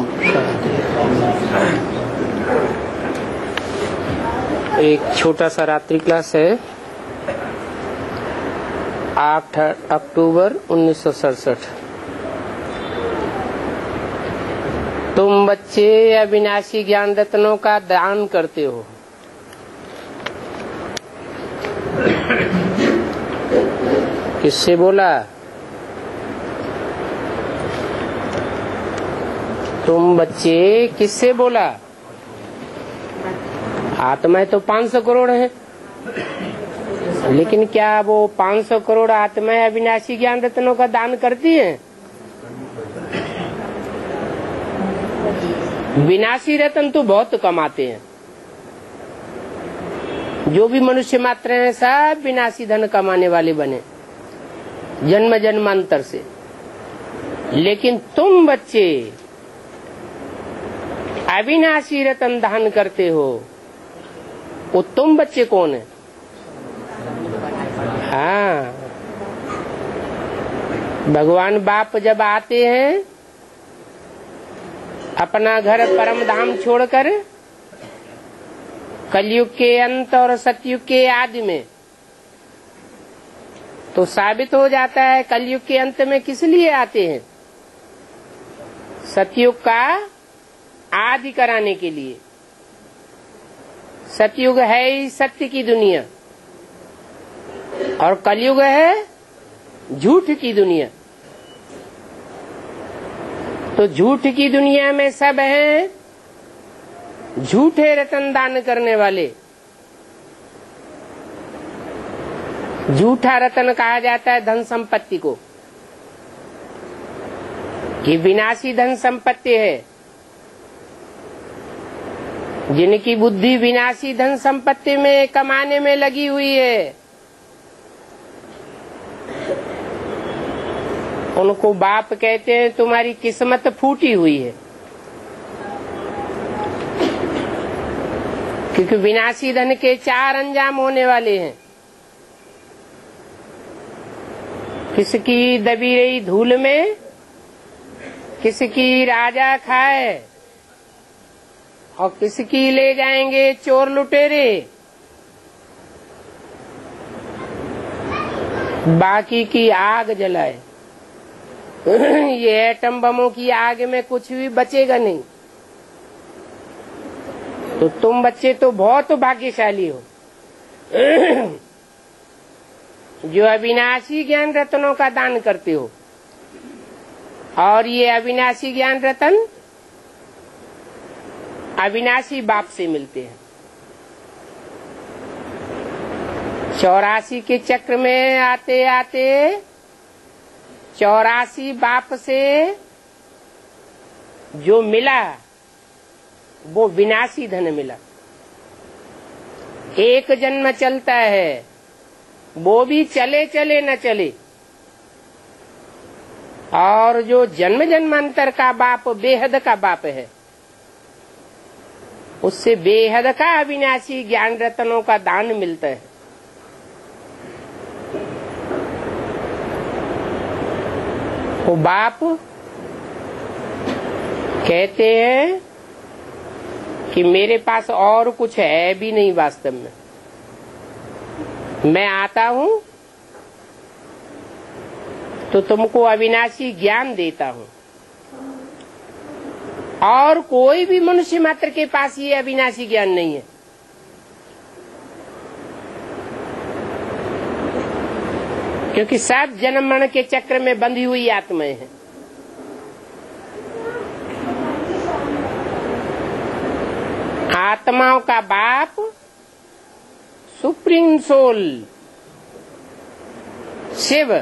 ओम। एक छोटा सा रात्रि क्लास है। 8 अक्टूबर 1967। तुम बच्चे अविनाशी ज्ञान रत्नों का दान करते हो। किससे बोला? तुम बच्चे किससे बोला? आत्माएं तो 500 करोड़ हैं, लेकिन क्या वो 500 करोड़ आत्माएं अविनाशी ज्ञान रत्नों का दान करती हैं? विनाशी रत्न तो बहुत कमाते हैं। जो भी मनुष्य मात्र हैं सब विनाशी धन कमाने वाले बने जन्म जन्मांतर से। लेकिन तुम बच्चे अविनाशी रत्न दान करते हो। वो तुम बच्चे कौन है? हाँ, भगवान बाप जब आते हैं अपना घर परम धाम छोड़कर कलयुग के अंत और सतयुग के आदि में, तो साबित हो जाता है कलयुग के अंत में किस लिए आते हैं? सतयुग का आदि कराने के लिए। सतयुग है ही सत्य की दुनिया और कलयुग है झूठ की दुनिया। तो झूठ की दुनिया में सब हैं झूठे रतन दान करने वाले। झूठा रतन कहा जाता है धन संपत्ति को, कि विनाशी धन संपत्ति है। जिनकी बुद्धि विनाशी धन संपत्ति में कमाने में लगी हुई है, उनको बाप कहते हैं तुम्हारी किस्मत फूटी हुई है। क्योंकि विनाशी धन के 4 अंजाम होने वाले हैं। किसकी दबी रही धूल में किसकी राजा खाए, और किसकी ले जाएंगे चोर लुटेरे। बाकी की आग जलाए। ये एटम बमों की आग में कुछ भी बचेगा नहीं। तो तुम बच्चे तो बहुत भाग्यशाली हो जो अविनाशी ज्ञान रत्नों का दान करते हो। और ये अविनाशी ज्ञान रत्न अविनाशी बाप से मिलते हैं। 84 के चक्र में आते आते 84 बाप से जो मिला वो विनाशी धन मिला। एक जन्म चलता है, वो भी चले चले न चले। और जो जन्म जन्मांतर का बाप बेहद का बाप है, उससे बेहद का अविनाशी ज्ञान रत्नों का दान मिलता है। वो बाप कहते हैं कि मेरे पास और कुछ है भी नहीं वास्तव में। मैं आता हूँ तो तुमको अविनाशी ज्ञान देता हूँ। और कोई भी मनुष्य मात्र के पास ये अविनाशी ज्ञान नहीं है। क्योंकि सब जन्म मरण के चक्र में बंधी हुई आत्माएं हैं। आत्माओं का बाप सुप्रीम सोल शिव,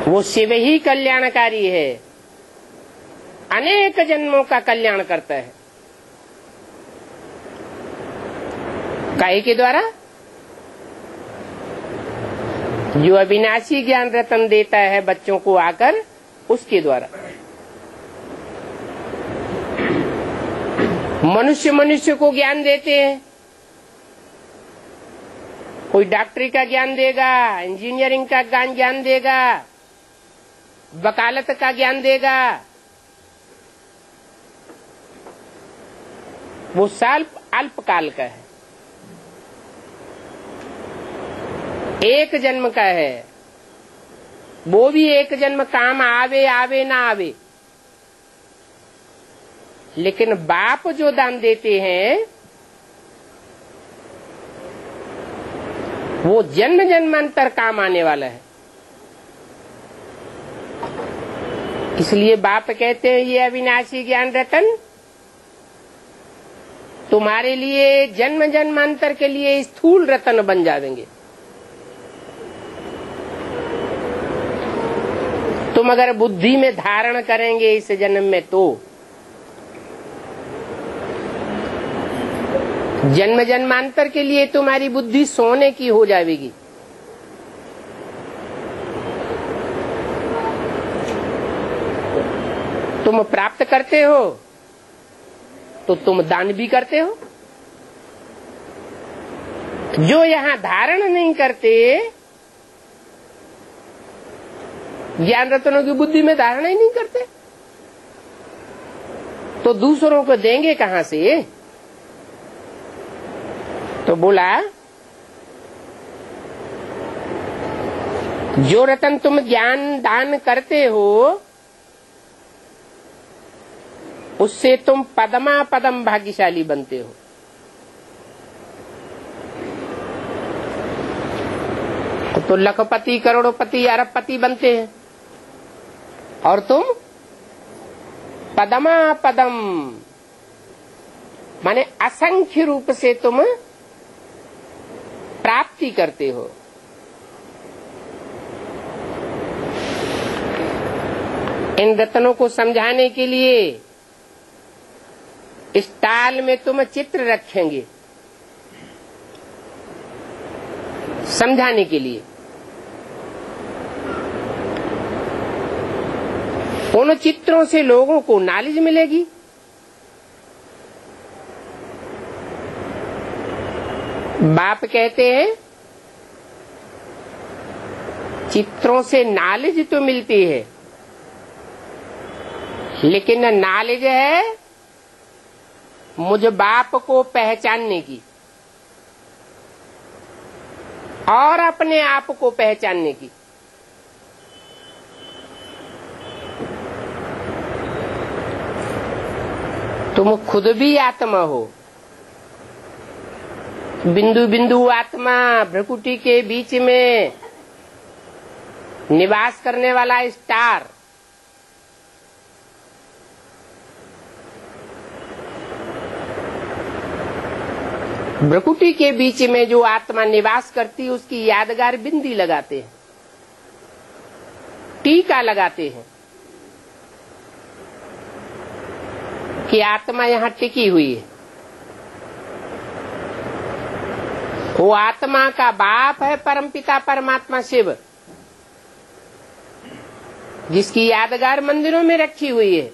वो शिव ही कल्याणकारी है। अनेक जन्मों का कल्याण करता है। काहे के द्वारा? जो अविनाशी ज्ञान रत्न देता है बच्चों को आकर, उसके द्वारा। मनुष्य मनुष्य को ज्ञान देते हैं। कोई डॉक्टरी का ज्ञान देगा, इंजीनियरिंग का ज्ञान देगा, वकालत का ज्ञान देगा, वो अल्पकाल का है, एक जन्म का है। वो भी एक जन्म काम आवे आवे ना आवे। लेकिन बाप जो दान देते हैं वो जन्म जन्मांतर काम आने वाला है। इसलिए बाप कहते हैं ये अविनाशी ज्ञान रतन तुम्हारे लिए जन्म जन्मांतर के लिए स्थूल रतन बन जाएंगे। तुम अगर बुद्धि में धारण करेंगे इस जन्म में तो जन्म जन्मांतर के लिए तुम्हारी बुद्धि सोने की हो जाएगी। तुम प्राप्त करते हो तो तुम दान भी करते हो। जो यहाँ धारण नहीं करते, ज्ञान रत्नों की बुद्धि में धारणा ही नहीं करते, तो दूसरों को देंगे कहाँ से? तो बोला जो रतन तुम ज्ञान दान करते हो उससे तुम पदमा पदम भाग्यशाली बनते हो। तो लखपति करोड़पति अरबपति बनते हैं और तुम पदमा पदम माने असंख्य रूप से तुम प्राप्ति करते हो। इन रत्नों को समझाने के लिए इस ताल में तुम चित्र रखेंगे समझाने के लिए। उन चित्रों से लोगों को नॉलेज मिलेगी। बाप कहते हैं चित्रों से नॉलेज तो मिलती है, लेकिन नॉलेज है मुझ बाप को पहचानने की और अपने आप को पहचानने की। तुम खुद भी आत्मा हो, बिंदु बिंदु आत्मा, भ्रकुटी के बीच में निवास करने वाला स्टार। भ्रकुटी के बीच में जो आत्मा निवास करती है उसकी यादगार बिंदी लगाते हैं, टीका लगाते हैं कि आत्मा यहाँ टिकी हुई है। वो आत्मा का बाप है परमपिता परमात्मा शिव, जिसकी यादगार मंदिरों में रखी हुई है।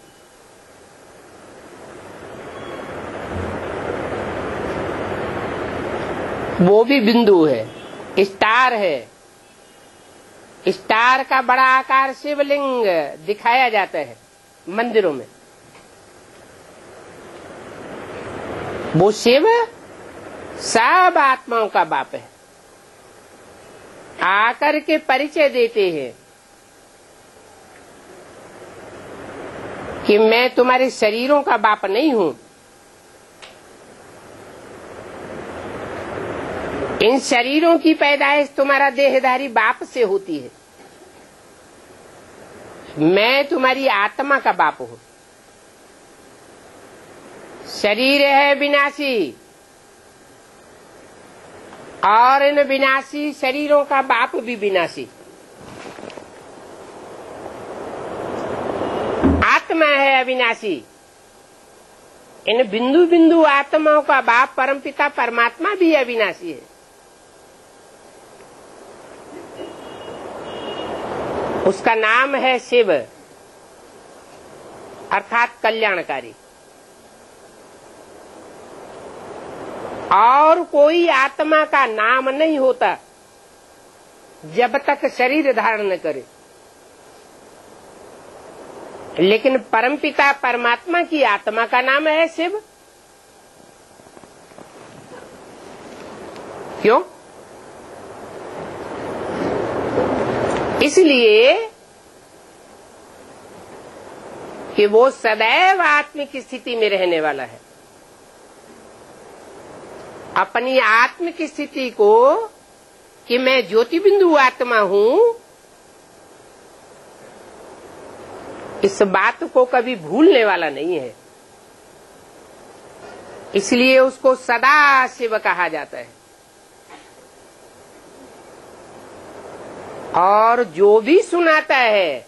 वो भी बिंदु है, स्टार है। स्टार का बड़ा आकार शिवलिंग दिखाया जाता है मंदिरों में। वो शिव सब आत्माओं का बाप है। आकर के परिचय देते हैं कि मैं तुम्हारे शरीरों का बाप नहीं हूं। इन शरीरों की पैदाइश तुम्हारा देहधारी बाप से होती है। मैं तुम्हारी आत्मा का बाप हूं। शरीर है विनाशी और इन विनाशी शरीरों का बाप भी विनाशी। आत्मा है अविनाशी। इन बिंदु बिंदु आत्माओं का बाप परमपिता परमात्मा भी अविनाशी है। उसका नाम है शिव अर्थात कल्याणकारी। और कोई आत्मा का नाम नहीं होता जब तक शरीर धारण न करे। लेकिन परमपिता परमात्मा की आत्मा का नाम है शिव। क्यों? इसलिए कि वो सदैव आत्मिक स्थिति में रहने वाला है। अपनी आत्मिक स्थिति को कि मैं ज्योति बिंदु आत्मा हूं, इस बात को कभी भूलने वाला नहीं है। इसलिए उसको सदा शिव कहा जाता है। और जो भी सुनाता है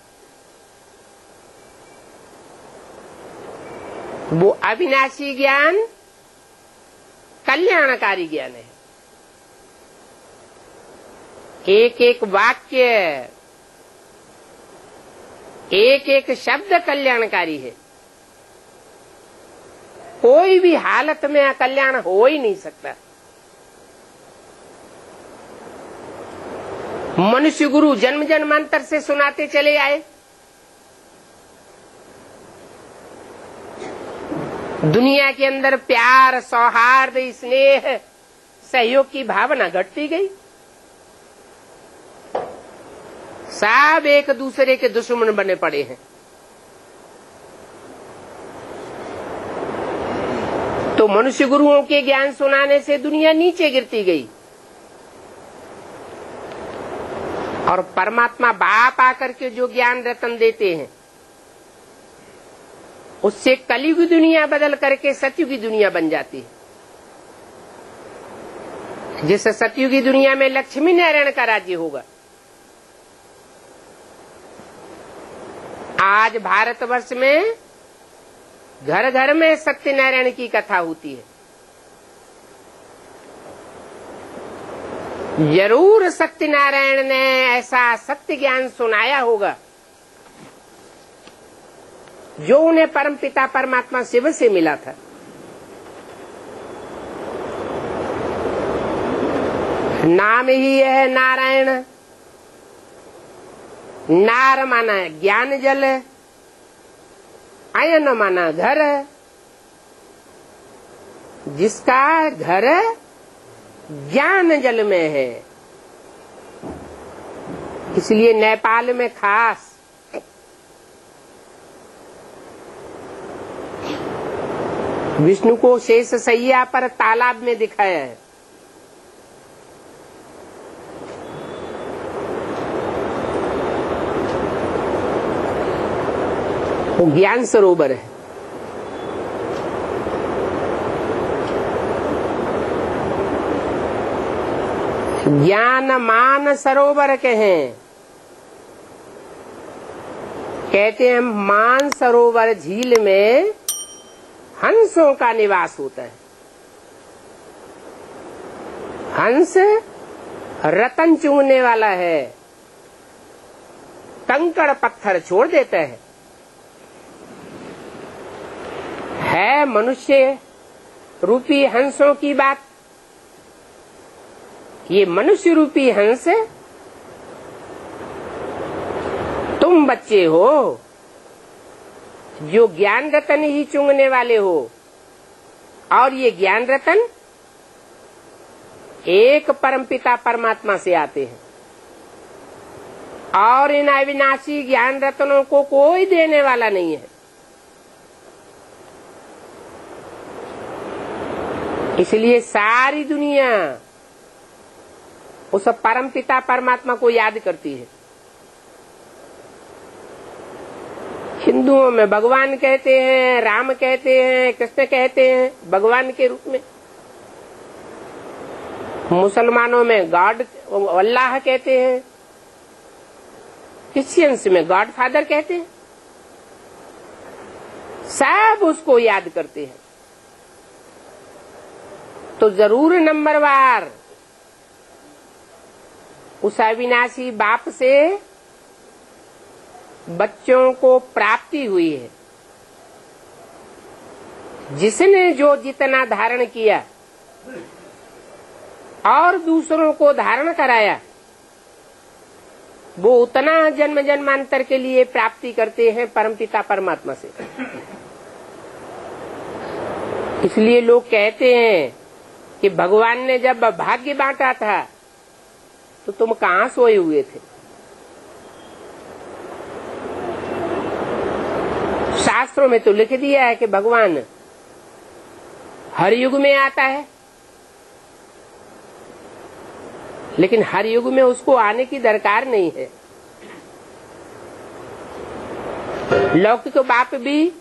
वो अविनाशी ज्ञान कल्याणकारी ज्ञान है। एक एक वाक्य, एक एक शब्द कल्याणकारी है। कोई भी हालत में अकल्याण हो ही नहीं सकता। मनुष्य गुरु जन्म जन्मांतर से सुनाते चले आए। दुनिया के अंदर प्यार, सौहार्द, स्नेह, सहयोग की भावना घटती गई। सब एक दूसरे के दुश्मन बने पड़े हैं। तो मनुष्य गुरुओं के ज्ञान सुनाने से दुनिया नीचे गिरती गई और परमात्मा बाप आकर के जो ज्ञान रतन देते हैं उससे कलयुगी दुनिया बदल करके सतयुगी दुनिया बन जाती है। जिस सतयुगी दुनिया में लक्ष्मी नारायण का राज्य होगा। आज भारतवर्ष में घर घर में सत्यनारायण की कथा होती है। जरूर सत्यनारायण ने ऐसा सत्य ज्ञान सुनाया होगा जो उन्हें परमपिता परमात्मा शिव से मिला था। नाम ही है नारायण। नार माना ज्ञान जल, अयन माना घर। जिसका घर ज्ञान जल में है, इसलिए नेपाल में खास विष्णु को शेष सैया पर तालाब में दिखाया है। वो ज्ञान सरोवर है। ज्ञान मान सरोवर कहें। कहते हैं मान सरोवर झील में हंसों का निवास होता है। हंस रतन चूमने वाला है, कंकड़ पत्थर छोड़ देता है मनुष्य रूपी हंसों की बात। ये मनुष्य रूपी हंस तुम बच्चे हो जो ज्ञान रतन ही चूंगने वाले हो। और ये ज्ञान रतन एक परमपिता परमात्मा से आते हैं और इन अविनाशी ज्ञान रत्नों को कोई देने वाला नहीं है। इसलिए सारी दुनिया उस परमपिता परमात्मा को याद करती है। हिंदुओं में भगवान कहते हैं, राम कहते हैं, कृष्ण कहते हैं भगवान के रूप में। मुसलमानों में गॉड अल्लाह कहते हैं, क्रिश्चियंस में गॉड फादर कहते हैं। सब उसको याद करते हैं। तो जरूर नंबरवार उस अविनाशी बाप से बच्चों को प्राप्ति हुई है। जिसने जो जितना धारण किया और दूसरों को धारण कराया, वो उतना जन्म जन्मांतर के लिए प्राप्ति करते हैं परमपिता परमात्मा से। इसलिए लोग कहते हैं कि भगवान ने जब भाग्य बांटा था तो तुम कहाँ सोए हुए थे। शास्त्रों में तो लिख दिया है कि भगवान हर युग में आता है, लेकिन हर युग में उसको आने की दरकार नहीं है। लौकिक बाप भी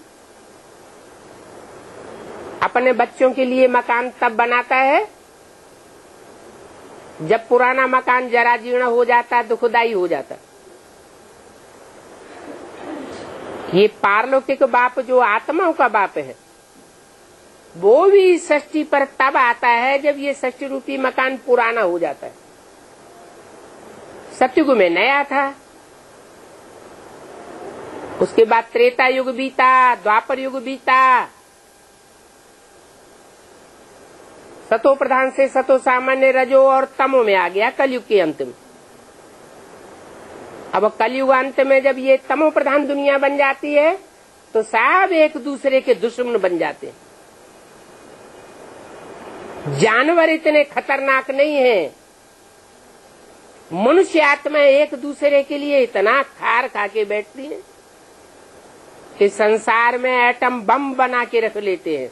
अपने बच्चों के लिए मकान तब बनाता है जब पुराना मकान जरा जीर्ण हो जाता, दुखदाई हो जाता। ये पारलौकिक बाप जो आत्माओं का बाप है, वो भी षष्ठी पर तब आता है जब ये षष्ठी रूपी मकान पुराना हो जाता है। सतयुग में नया था, उसके बाद त्रेता युग बीता, द्वापर युग बीता, सतो प्रधान से सतो सामान्य, रजो और तमो में आ गया कलयुग के अंत में। अब कलयुग अंत में जब ये तमो प्रधान दुनिया बन जाती है तो सब एक दूसरे के दुश्मन बन जाते हैं। जानवर इतने खतरनाक नहीं है, मनुष्य आत्मा एक दूसरे के लिए इतना खार खा के बैठती है कि संसार में एटम बम बना के रख लेते हैं।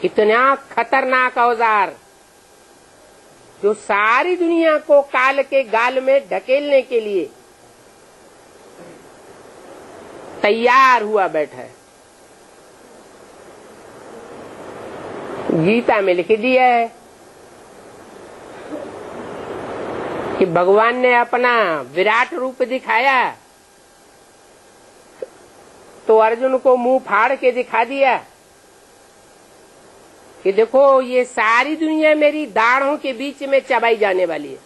इतना खतरनाक औजार जो सारी दुनिया को काल के गाल में ढकेलने के लिए तैयार हुआ बैठा है। गीता में लिख दिया है कि भगवान ने अपना विराट रूप दिखाया तो अर्जुन को मुंह फाड़ के दिखा दिया कि देखो ये सारी दुनिया मेरी दाढ़ों के बीच में चबाई जाने वाली है।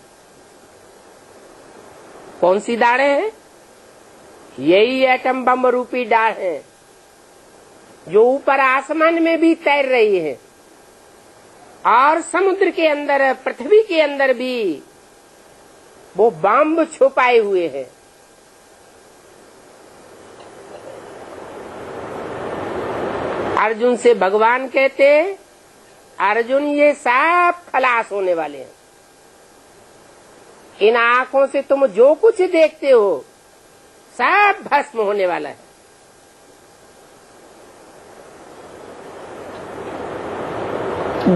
कौन सी दाढ़ें हैं? यही एटम बम रूपी दाढ़ है जो ऊपर आसमान में भी तैर रही है और समुद्र के अंदर, पृथ्वी के अंदर भी वो बम छुपाए हुए हैं। अर्जुन से भगवान कहते, अर्जुन ये सब खलास होने वाले हैं। इन आंखों से तुम जो कुछ देखते हो सब भस्म होने वाला है।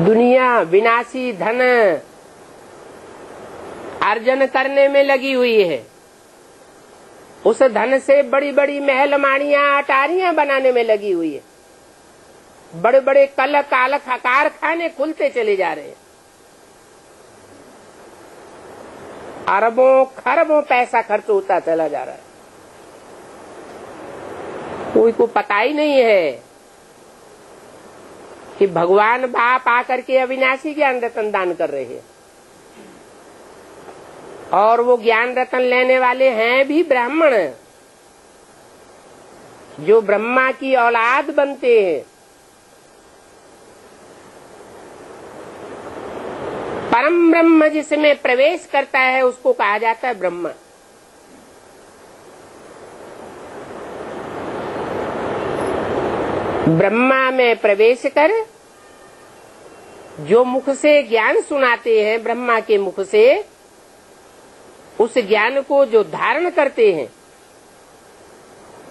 दुनिया विनाशी धन अर्जन करने में लगी हुई है। उस धन से बड़ी बड़ी महल माड़ियां अटारियां बनाने में लगी हुई है। बड़े बड़े कल काल कारखाने खुलते चले जा रहे हैं। अरबों खरबों पैसा खर्च होता चला जा रहा है। कोई को पता ही नहीं है कि भगवान बाप आकर के अविनाशी ज्ञान रतन दान कर रहे हैं और वो ज्ञान रतन लेने वाले हैं भी ब्राह्मण, जो ब्रह्मा की औलाद बनते हैं। परम ब्रह्म जिसमें प्रवेश करता है उसको कहा जाता है ब्रह्मा। ब्रह्मा में प्रवेश कर जो मुख से ज्ञान सुनाते हैं, ब्रह्मा के मुख से उस ज्ञान को जो धारण करते हैं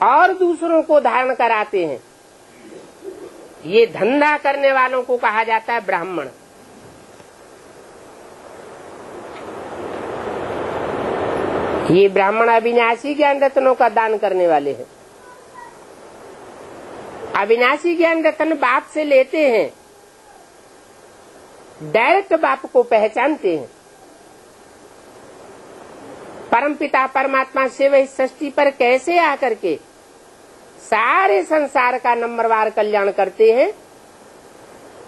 और दूसरों को धारण कराते हैं, ये धंधा करने वालों को कहा जाता है ब्राह्मण। ये ब्राह्मण अविनाशी ज्ञान रत्नों का दान करने वाले हैं। अविनाशी ज्ञान रत्न बाप से लेते हैं, डायरेक्ट बाप को पहचानते हैं। परमपिता परमात्मा शिव इस सृष्टि पर कैसे आकर के सारे संसार का नंबरवार कल्याण करते हैं,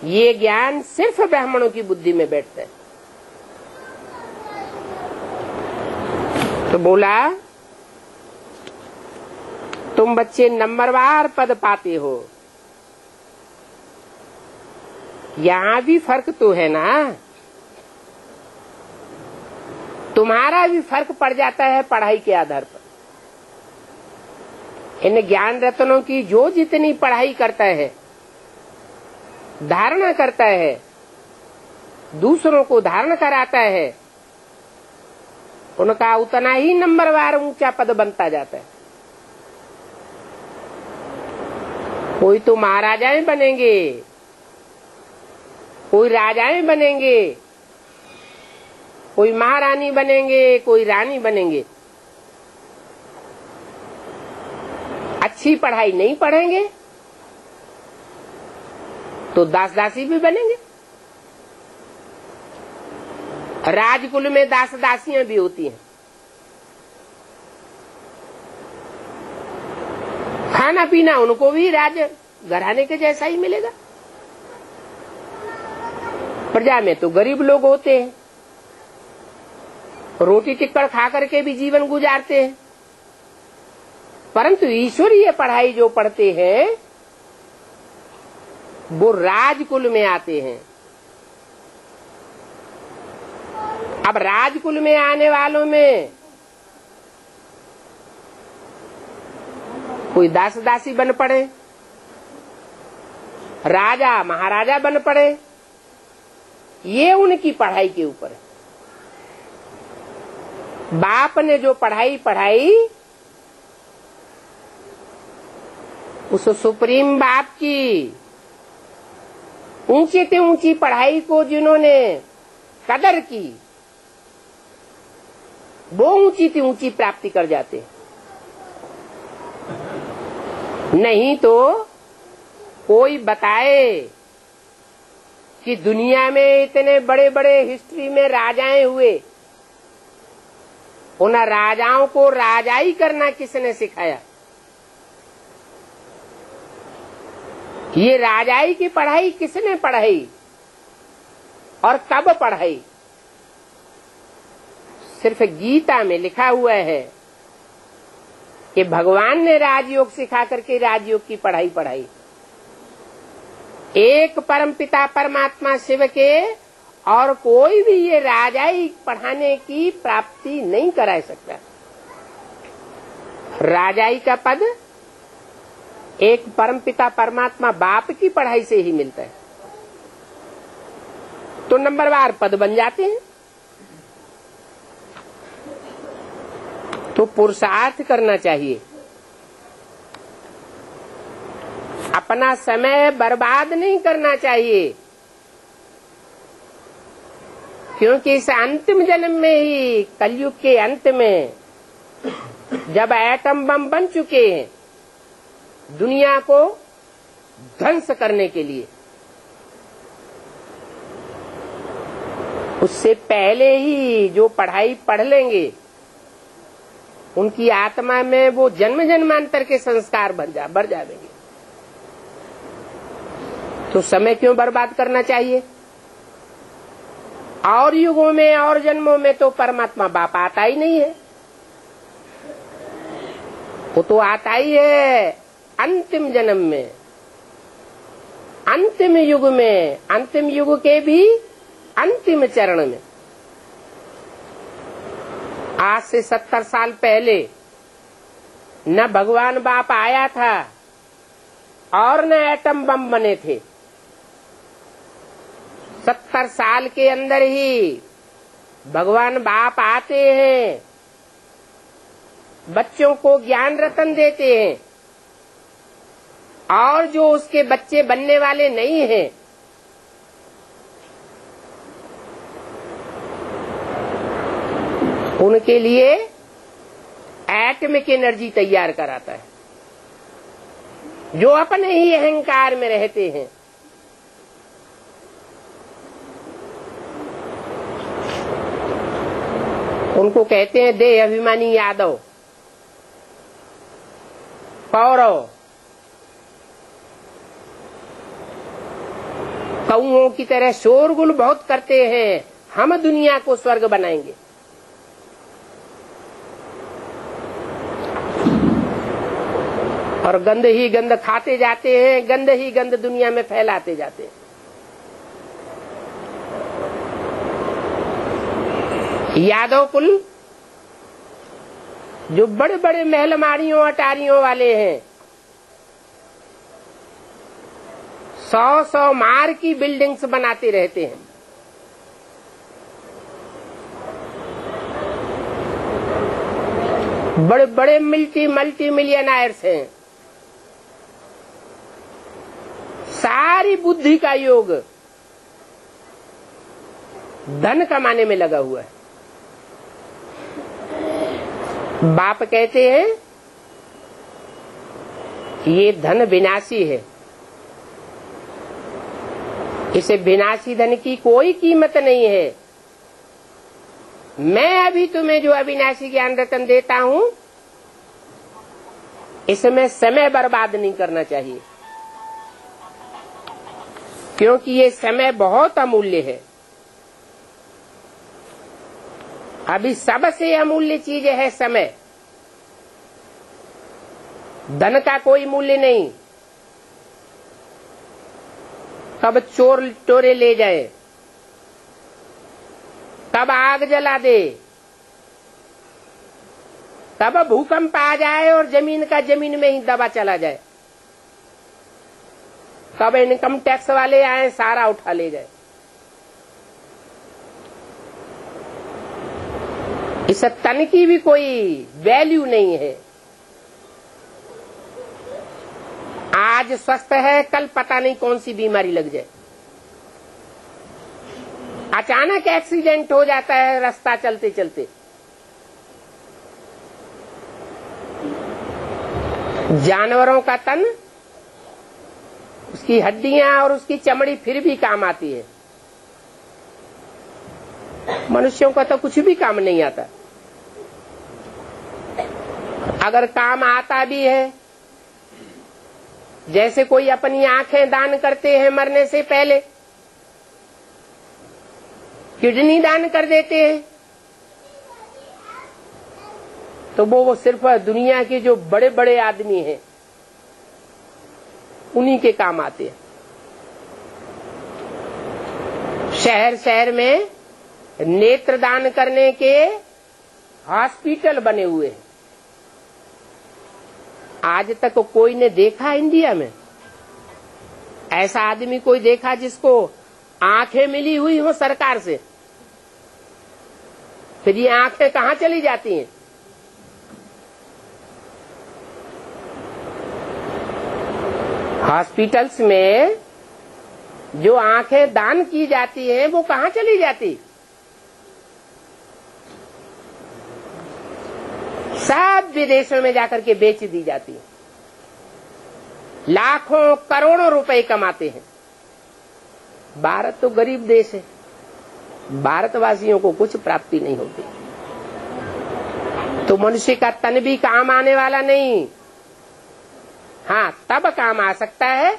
ये ज्ञान सिर्फ ब्राह्मणों की बुद्धि में बैठता है। तो बोला तुम बच्चे नंबरवार पद पाते हो, यहां भी फर्क तो है ना। तुम्हारा भी फर्क पड़ जाता है पढ़ाई के आधार पर। इन ज्ञान रत्नों की जो जितनी पढ़ाई करता है, धारणा करता है, दूसरों को धारण कराता है, उनका उतना ही नंबरवार ऊंचा पद बनता जाता है। कोई तो महाराजाएं बनेंगे, कोई राजाएं बनेंगे, कोई महारानी बनेंगे, कोई रानी बनेंगे। अच्छी पढ़ाई नहीं पढ़ेंगे तो दास दासी भी बनेंगे। राजकुल में दास दासियां भी होती हैं। खाना पीना उनको भी राज घराने के जैसा ही मिलेगा। प्रजा में तो गरीब लोग होते हैं, रोटी टिक्कड़ खा करके भी जीवन गुजारते हैं, परंतु ईश्वरीय पढ़ाई जो पढ़ते हैं वो राजकुल में आते हैं। अब राजकुल में आने वालों में कोई दास दासी बन पड़े, राजा महाराजा बन पड़े, ये उनकी पढ़ाई के ऊपर है। बाप ने जो पढ़ाई पढ़ाई, उस सुप्रीम बाप की ऊंची से ऊंची पढ़ाई को जिन्होंने कदर की, वो ऊंची से ऊंची प्राप्ति कर जाते। नहीं तो कोई बताए कि दुनिया में इतने बड़े बड़े हिस्ट्री में राजाएं हुए, उन राजाओं को राजाई करना किसने सिखाया? ये राजाई की पढ़ाई किसने पढ़ाई और कब पढ़ाई? सिर्फ गीता में लिखा हुआ है कि भगवान ने राजयोग सिखा करके राजयोग की पढ़ाई पढ़ाई। एक परमपिता परमात्मा शिव के और कोई भी ये राजाई पढ़ाने की प्राप्ति नहीं करा सकता। राजाई का पद एक परमपिता परमात्मा बाप की पढ़ाई से ही मिलता है, तो नंबरवार पद बन जाते हैं। तो पुरुषार्थ करना चाहिए, अपना समय बर्बाद नहीं करना चाहिए, क्योंकि इस अंतिम जन्म में ही, कलयुग के अंत में, जब एटम बम बन चुके हैं दुनिया को ध्वंस करने के लिए, उससे पहले ही जो पढ़ाई पढ़ लेंगे उनकी आत्मा में वो जन्म जन्मांतर के संस्कार भर जाएंगे। तो समय क्यों बर्बाद करना चाहिए? और युगों में और जन्मों में तो परमात्मा बाप आता ही नहीं है, वो तो आता ही है अंतिम जन्म में, अंतिम युग में, अंतिम युग के भी अंतिम चरण में। आज से 70 साल पहले न भगवान बाप आया था और न एटम बम बने थे। 70 साल के अंदर ही भगवान बाप आते हैं, बच्चों को ज्ञान रतन देते हैं, और जो उसके बच्चे बनने वाले नहीं हैं उनके लिए एटमिक एनर्जी तैयार कराता है। जो अपने ही अहंकार में रहते हैं, उनको कहते हैं देह अभिमानी यादव, कौरव। कौओं की तरह शोरगुल बहुत करते हैं, हम दुनिया को स्वर्ग बनाएंगे। और गंद ही गंद खाते जाते हैं, गंद ही गंद दुनिया में फैलाते जाते हैं। यादव कुल जो बड़े बड़े महलमारियों अटारियों वाले हैं, 100-100 मार की बिल्डिंग्स बनाते रहते हैं। बड़े बड़े मल्टी मिलियनर्स हैं। सारी बुद्धि का योग धन कमाने में लगा हुआ है। बाप कहते हैं ये धन विनाशी है, इसे विनाशी धन की कोई कीमत नहीं है। मैं अभी तुम्हें जो अविनाशी ज्ञान रतन देता हूं, इसमें समय बर्बाद नहीं करना चाहिए, क्योंकि ये समय बहुत अमूल्य है। अभी सबसे अमूल्य चीज है समय। धन का कोई मूल्य नहीं। कब चोर चोरे ले जाए, कब आग जला दे, कब भूकंप आ जाए और जमीन का जमीन में ही दबा चला जाए, कब इनकम टैक्स वाले आए सारा उठा ले जाए। इस तन की भी कोई वैल्यू नहीं है। आज स्वस्थ है, कल पता नहीं कौन सी बीमारी लग जाए। अचानक एक्सीडेंट हो जाता है रास्ता चलते चलते। जानवरों का तन, उसकी हड्डियां और उसकी चमड़ी फिर भी काम आती है। मनुष्यों का तो कुछ भी काम नहीं आता। अगर काम आता भी है, जैसे कोई अपनी आंखें दान करते हैं मरने से पहले, किडनी दान कर देते हैं, तो वो सिर्फ दुनिया के जो बड़े बड़े आदमी हैं उन्हीं के काम आते हैं। शहर शहर में नेत्र दान करने के हॉस्पिटल बने हुए हैं। आज तक कोई ने देखा इंडिया में ऐसा आदमी कोई देखा जिसको आंखें मिली हुई हो सरकार से? फिर ये आंखें कहां चली जाती हैं? हॉस्पिटल्स में जो आंखें दान की जाती हैं वो कहां चली जाती? सब विदेशों में जाकर के बेच दी जाती है। लाखों करोड़ों रुपए कमाते हैं। भारत तो गरीब देश है, भारतवासियों को कुछ प्राप्ति नहीं होती। तो मनुष्य का तन भी काम आने वाला नहीं। हाँ, तब काम आ सकता है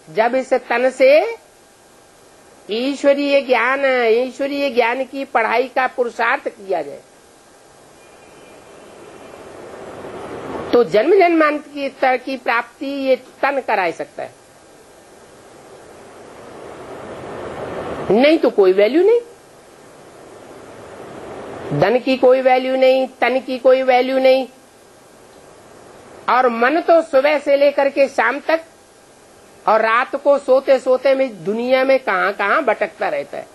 जब इस तन से ईश्वरीय ज्ञान की पढ़ाई का पुरुषार्थ किया जाए। तो जन्म जन्मांतर की प्राप्ति ये तन करा सकता है, नहीं तो कोई वैल्यू नहीं। धन की कोई वैल्यू नहीं, तन की कोई वैल्यू नहीं। और मन तो सुबह से लेकर के शाम तक और रात को सोते सोते में दुनिया में कहां कहां भटकता रहता है।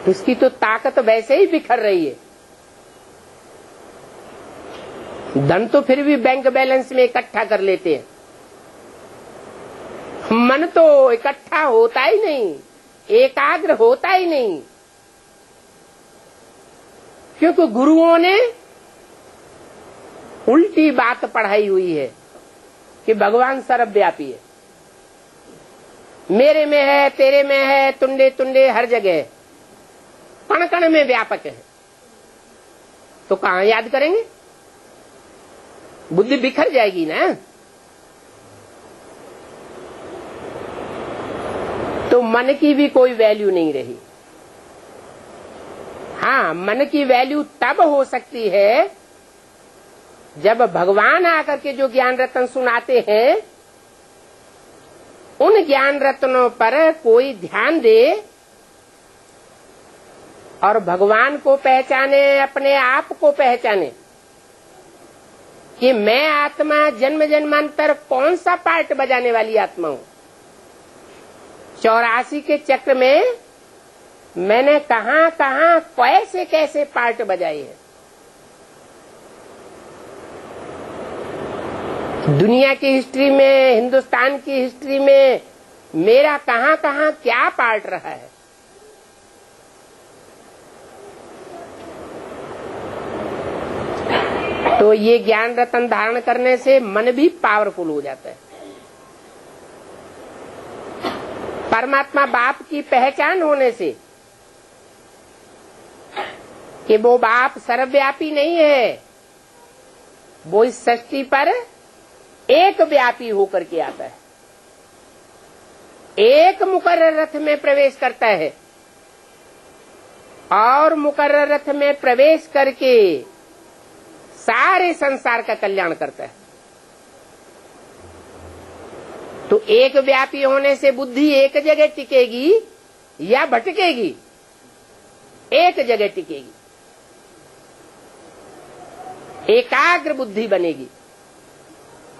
इसकी तो ताकत वैसे ही बिखर रही है। धन तो फिर भी बैंक बैलेंस में इकट्ठा कर लेते हैं, मन तो इकट्ठा होता ही नहीं, एकाग्र होता ही नहीं, क्योंकि गुरुओं ने उल्टी बात पढ़ाई हुई है कि भगवान सर्वव्यापी है, मेरे में है, तेरे में है, तुंडे तुंडे हर जगह है, कण कण में व्यापक है। तो कहां याद करेंगे? बुद्धि बिखर जाएगी ना। तो मन की भी कोई वैल्यू नहीं रही। हाँ, मन की वैल्यू तब हो सकती है जब भगवान आकर के जो ज्ञान रत्न सुनाते हैं उन ज्ञान रत्नों पर कोई ध्यान दे और भगवान को पहचाने, अपने आप को पहचाने कि मैं आत्मा जन्म जन्मांतर कौन सा पार्ट बजाने वाली आत्मा हूं। 84 के चक्र में मैंने कहां कहां कैसे कैसे पार्ट बजाए हैं। दुनिया की हिस्ट्री में, हिंदुस्तान की हिस्ट्री में मेरा कहां कहां क्या पार्ट रहा है। तो ये ज्ञान रतन धारण करने से मन भी पावरफुल हो जाता है। परमात्मा बाप की पहचान होने से कि वो बाप सर्वव्यापी नहीं है, वो इस सृष्टि पर एक व्यापी होकर के आता है, एक मुकर्रर रथ में प्रवेश करता है और मुकर्रर रथ में प्रवेश करके सारे संसार का कल्याण करता है। तो एक व्यापी होने से बुद्धि एक जगह टिकेगी या भटकेगी? एक जगह टिकेगी, एकाग्र बुद्धि बनेगी,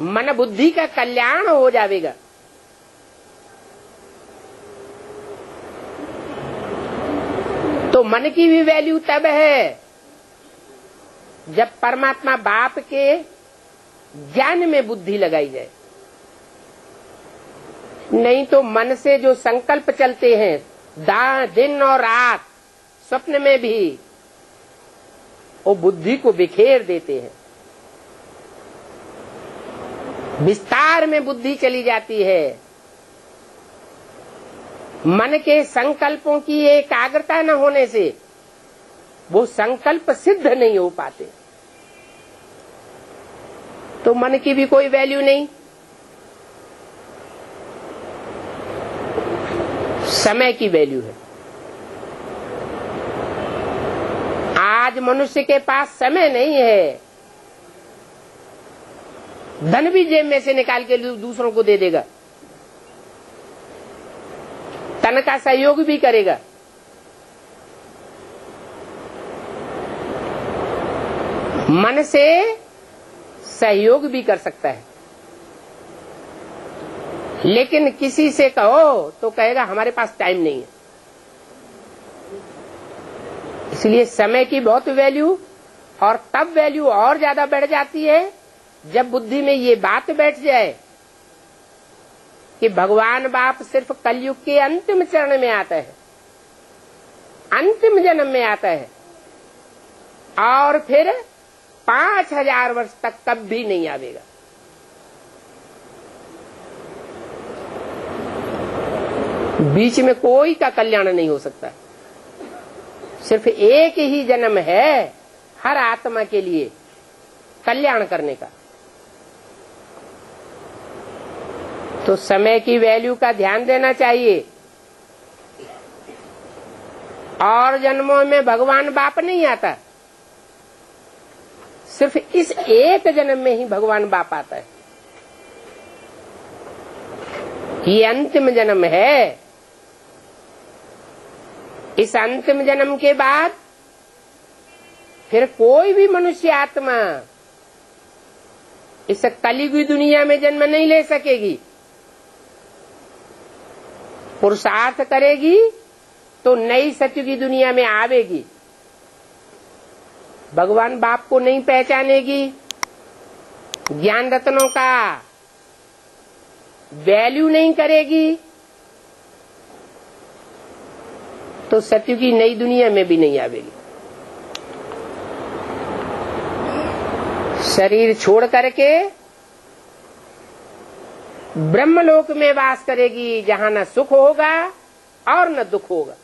मन बुद्धि का कल्याण हो जाएगा। तो मन की भी वैल्यू तब है जब परमात्मा बाप के ज्ञान में बुद्धि लगाई जाए। नहीं तो मन से जो संकल्प चलते हैं दिन और रात, स्वप्न में भी, वो बुद्धि को बिखेर देते हैं। विस्तार में बुद्धि चली जाती है। मन के संकल्पों की एकाग्रता न होने से वो संकल्प सिद्ध नहीं हो पाते। तो मन की भी कोई वैल्यू नहीं। समय की वैल्यू है। आज मनुष्य के पास समय नहीं है। धन भी जेब में से निकाल के दूसरों को दे देगा, तन का सहयोग भी करेगा, मन से सहयोग भी कर सकता है। लेकिन किसी से कहो तो कहेगा हमारे पास टाइम नहीं है। इसलिए समय की बहुत वैल्यू, और तब वैल्यू और ज्यादा बढ़ जाती है जब बुद्धि में ये बात बैठ जाए कि भगवान बाप सिर्फ कलयुग के अंतिम चरण में आता है, अंतिम जन्म में आता है, और फिर 5000 वर्ष तक कभी नहीं आवेगा। बीच में कोई का कल्याण नहीं हो सकता। सिर्फ एक ही जन्म है हर आत्मा के लिए कल्याण करने का। तो समय की वैल्यू का ध्यान देना चाहिए। और जन्मों में भगवान बाप नहीं आता, सिर्फ इस एक जन्म में ही भगवान बाप आता है। ये अंतिम जन्म है। इस अंतिम जन्म के बाद फिर कोई भी मनुष्य आत्मा इस कलियुगी दुनिया में जन्म नहीं ले सकेगी। पुरुषार्थ करेगी तो नई सत्युगी दुनिया में आवेगी। भगवान बाप को नहीं पहचानेगी, ज्ञान रत्नों का वैल्यू नहीं करेगी, तो सत्युगी नई दुनिया में भी नहीं आवेगी। शरीर छोड़ करके ब्रह्मलोक में वास करेगी, जहां न सुख होगा और न दुख होगा।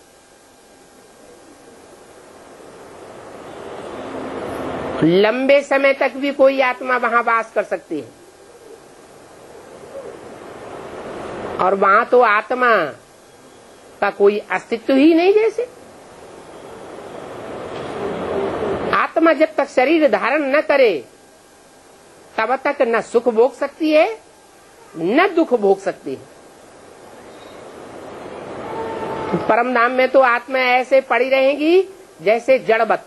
लंबे समय तक भी कोई आत्मा वहां वास कर सकती है, और वहां तो आत्मा का कोई अस्तित्व ही नहीं। जैसे आत्मा जब तक शरीर धारण न करे तब तक न सुख भोग सकती है न दुख भोग सकती है। परम धाम में तो आत्मा ऐसे पड़ी रहेगी जैसे जड़वत।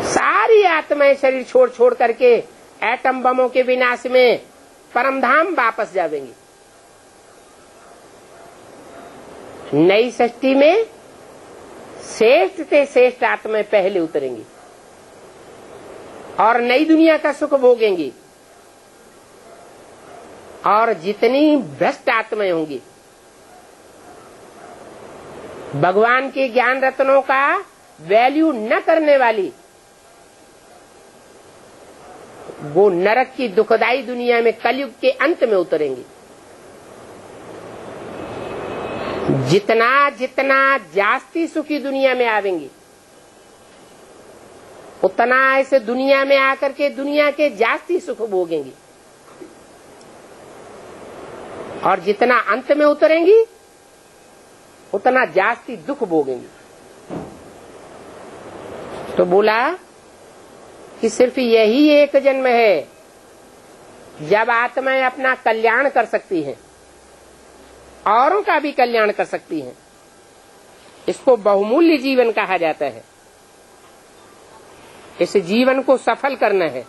सारी आत्माएं शरीर छोड़ छोड़ करके एटम बमों के विनाश में परमधाम वापस जाएंगी। नई सृष्टि में श्रेष्ठ से श्रेष्ठ आत्माएं पहले उतरेंगी और नई दुनिया का सुख भोगेंगी। और जितनी भ्रष्ट आत्माएं होंगी, भगवान के ज्ञान रत्नों का वैल्यू न करने वाली, वो नरक की दुखदाई दुनिया में कलयुग के अंत में उतरेंगी। जितना जितना जास्ती सुखी दुनिया में आवेंगी, उतना ऐसे दुनिया में आकर के दुनिया के जास्ती सुख भोगेंगी। और जितना अंत में उतरेंगी, उतना जास्ती दुख भोगेंगी। तो बोला कि सिर्फ यही एक जन्म है जब आत्माएं अपना कल्याण कर सकती हैं, औरों का भी कल्याण कर सकती हैं। इसको बहुमूल्य जीवन कहा जाता है। इस जीवन को सफल करना है।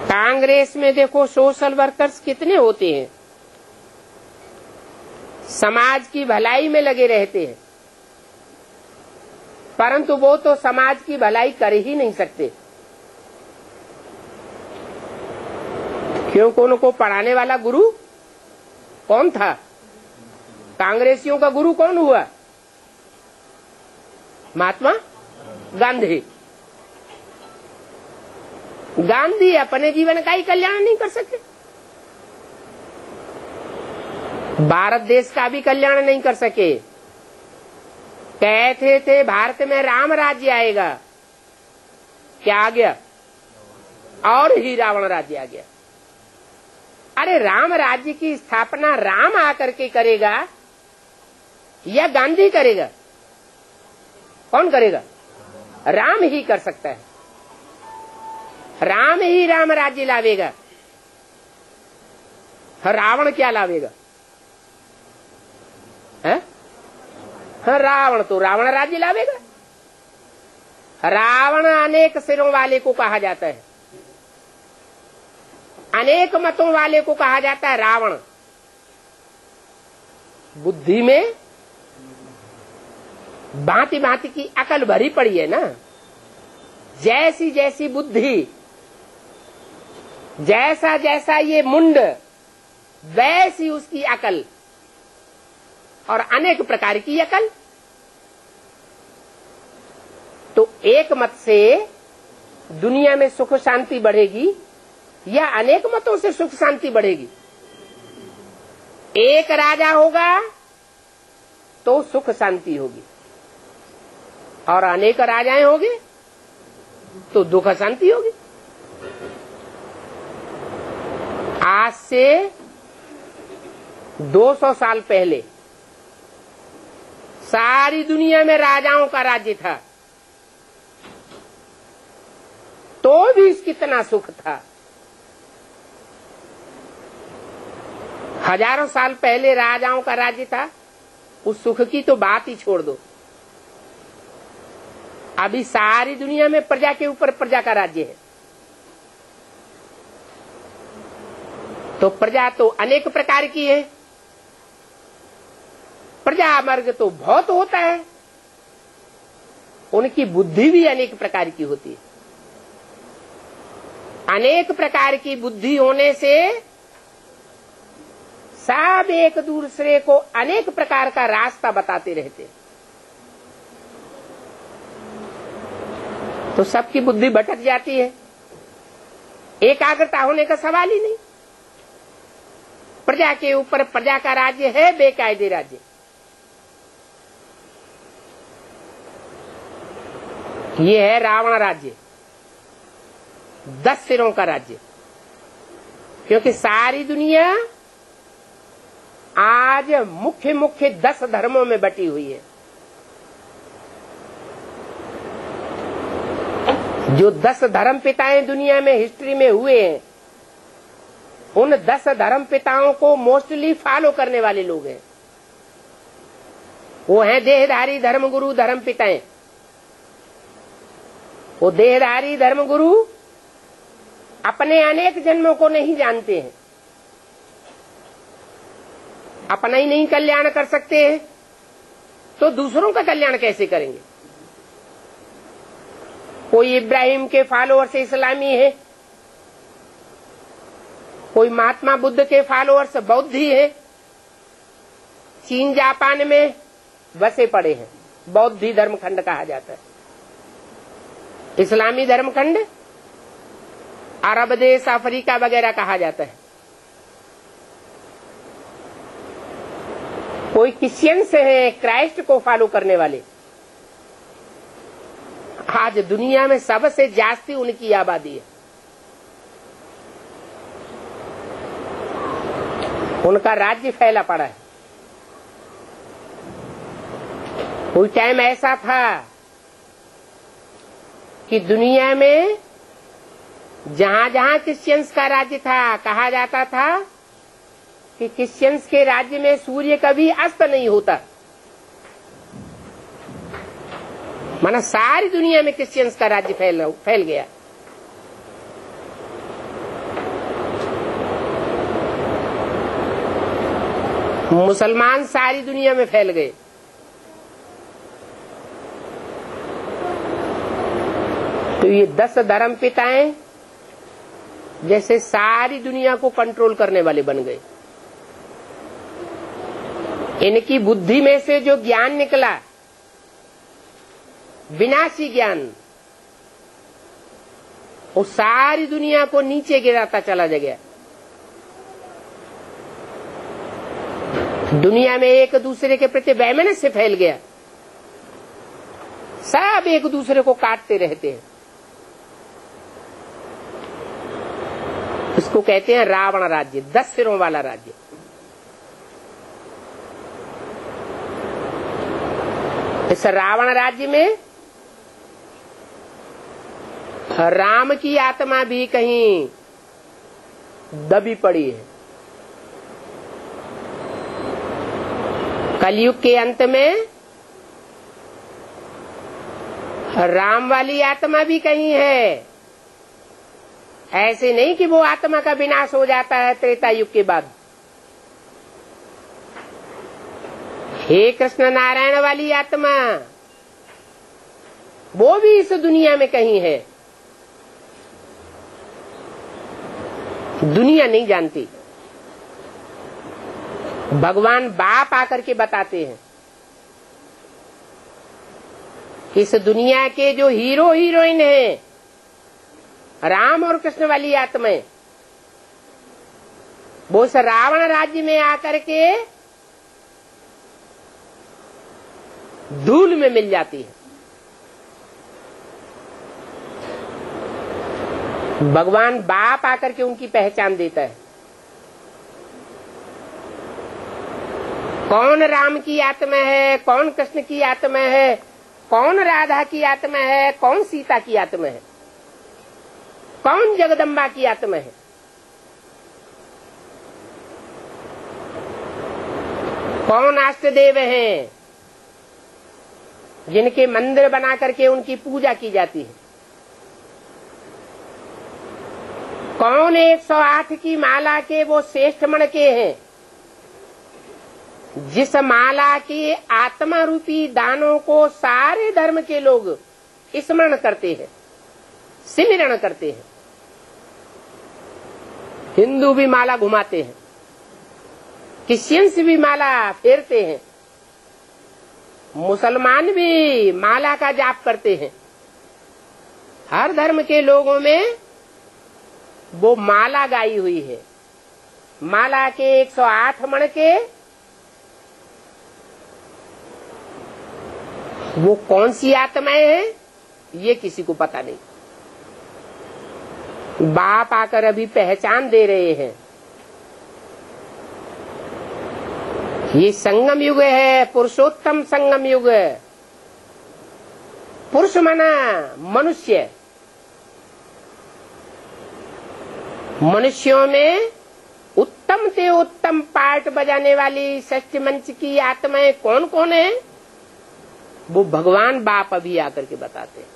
कांग्रेस में देखो सोशल वर्कर्स कितने होते हैं, समाज की भलाई में लगे रहते हैं, परंतु वो तो समाज की भलाई कर ही नहीं सकते। क्योंकि उनको पढ़ाने वाला गुरु कौन था? कांग्रेसियों का गुरु कौन हुआ? महात्मा गांधी। गांधी अपने जीवन का ही कल्याण नहीं कर सके, भारत देश का भी कल्याण नहीं कर सके। कहते थे भारत में राम राज्य आएगा, क्या आ गया? और ही रावण राज्य आ गया। अरे राम राज्य की स्थापना राम आकर के करेगा या गांधी करेगा? कौन करेगा? राम ही कर सकता है। राम ही राम राज्य लावेगा, रावण क्या लावेगा? है? रावण तो रावण राज्य लावेगा। रावण अनेक सिरों वाले को कहा जाता है, अनेक मतों वाले को कहा जाता है रावण। बुद्धि में भांति भांति की अकल भरी पड़ी है ना। जैसी जैसी बुद्धि, जैसा जैसा ये मुंड, वैसी उसकी अकल, और अनेक प्रकार की अकल। तो एक मत से दुनिया में सुख शांति बढ़ेगी या अनेक मतों से सुख शांति बढ़ेगी? एक राजा होगा तो सुख शांति होगी, और अनेक राजाएं होंगे तो दुख शांति होगी। आज से 200 साल पहले सारी दुनिया में राजाओं का राज्य था, तो भी कितना सुख था। हजारों साल पहले राजाओं का राज्य था, उस सुख की तो बात ही छोड़ दो। अभी सारी दुनिया में प्रजा के ऊपर प्रजा का राज्य है। तो प्रजा तो अनेक प्रकार की है, प्रजा वर्ग तो बहुत होता है, उनकी बुद्धि भी अनेक प्रकार की होती है। अनेक प्रकार की बुद्धि होने से सब एक दूसरे को अनेक प्रकार का रास्ता बताते रहते हैं, तो सबकी बुद्धि भटक जाती है। एकाग्रता होने का सवाल ही नहीं। प्रजा के ऊपर प्रजा का राज्य है, बेकायदे राज्य। ये है रावण राज्य, 10 सिरों का राज्य। क्योंकि सारी दुनिया आज मुख्य मुख्य 10 धर्मों में बटी हुई है। जो 10 धर्म पिताएं दुनिया में हिस्ट्री में हुए हैं, उन 10 धर्म पिताओं को मोस्टली फॉलो करने वाले लोग हैं। वो हैं देहधारी धर्मगुरु धर्म पिताएं। वो देहधारी धर्मगुरु अपने अनेक जन्मों को नहीं जानते हैं, अपना ही नहीं कल्याण कर सकते हैं तो दूसरों का कल्याण कैसे करेंगे। कोई इब्राहिम के फॉलोअर्स इस्लामी है, कोई महात्मा बुद्ध के फॉलोअर्स बौद्धी है। चीन जापान में बसे पड़े हैं, बौद्धी धर्मखंड कहा जाता है। इस्लामी धर्मखंड अरब देश अफ्रीका वगैरह कहा जाता है। कोई क्रिश्चियंस है क्राइस्ट को फॉलो करने वाले। आज दुनिया में सबसे जास्ती उनकी आबादी है। उनका राज्य फैला पड़ा है। कोई टाइम ऐसा था कि दुनिया में जहां जहां क्रिश्चियंस का राज्य था, कहा जाता था कि क्रिश्चियंस के राज्य में सूर्य कभी अस्त नहीं होता। माना सारी दुनिया में क्रिश्चियंस का राज्य फैल गया। मुसलमान सारी दुनिया में फैल गए। तो ये 10 धर्म पिताएं जैसे सारी दुनिया को कंट्रोल करने वाले बन गए। इनकी बुद्धि में से जो ज्ञान निकला, विनाशी ज्ञान, वो सारी दुनिया को नीचे गिराता चला गया। दुनिया में एक दूसरे के प्रति वैमनस्य फैल गया। सब एक दूसरे को काटते रहते हैं। इसको कहते हैं रावण राज्य, 10 सिरों वाला राज्य। इस रावण राज्य में राम की आत्मा भी कहीं दबी पड़ी है। कलयुग के अंत में राम वाली आत्मा भी कहीं है। ऐसे नहीं कि वो आत्मा का विनाश हो जाता है त्रेता युग के बाद। हे कृष्ण नारायण वाली आत्मा, वो भी इस दुनिया में कहीं है। दुनिया नहीं जानती। भगवान बाप आकर के बताते हैं कि इस दुनिया के जो हीरो हीरोइन हैं, राम और कृष्ण वाली आत्माएं, वो इस रावण राज्य में आकर के धूल में मिल जाती है। भगवान बाप आकर के उनकी पहचान देता है। कौन राम की आत्मा है, कौन कृष्ण की आत्मा है, कौन राधा की आत्मा है, कौन सीता की आत्मा है, कौन जगदम्बा की आत्मा है। कौन अष्टदेव हैं जिनके मंदिर बना करके उनकी पूजा की जाती है। कौन 108 की माला के वो श्रेष्ठ मणके हैं जिस माला की आत्मा रूपी दानों को सारे धर्म के लोग स्मरण करते हैं, सिमरण करते हैं। हिंदू भी माला घुमाते हैं, क्रिश्चियंस भी माला फेरते हैं, मुसलमान भी माला का जाप करते हैं। हर धर्म के लोगों में वो माला गाई हुई है। माला के 108 मणके, वो कौन सी आत्माएं हैं ये किसी को पता नहीं। बाप आकर अभी पहचान दे रहे हैं। ये संगम युग है, पुरुषोत्तम संगम युग है। पुरुष माना मनुष्य। मनुष्यों में उत्तम से उत्तम पार्ट बजाने वाली षष्ठी मंच की आत्माएं कौन कौन है, वो भगवान बाप अभी आकर के बताते हैं।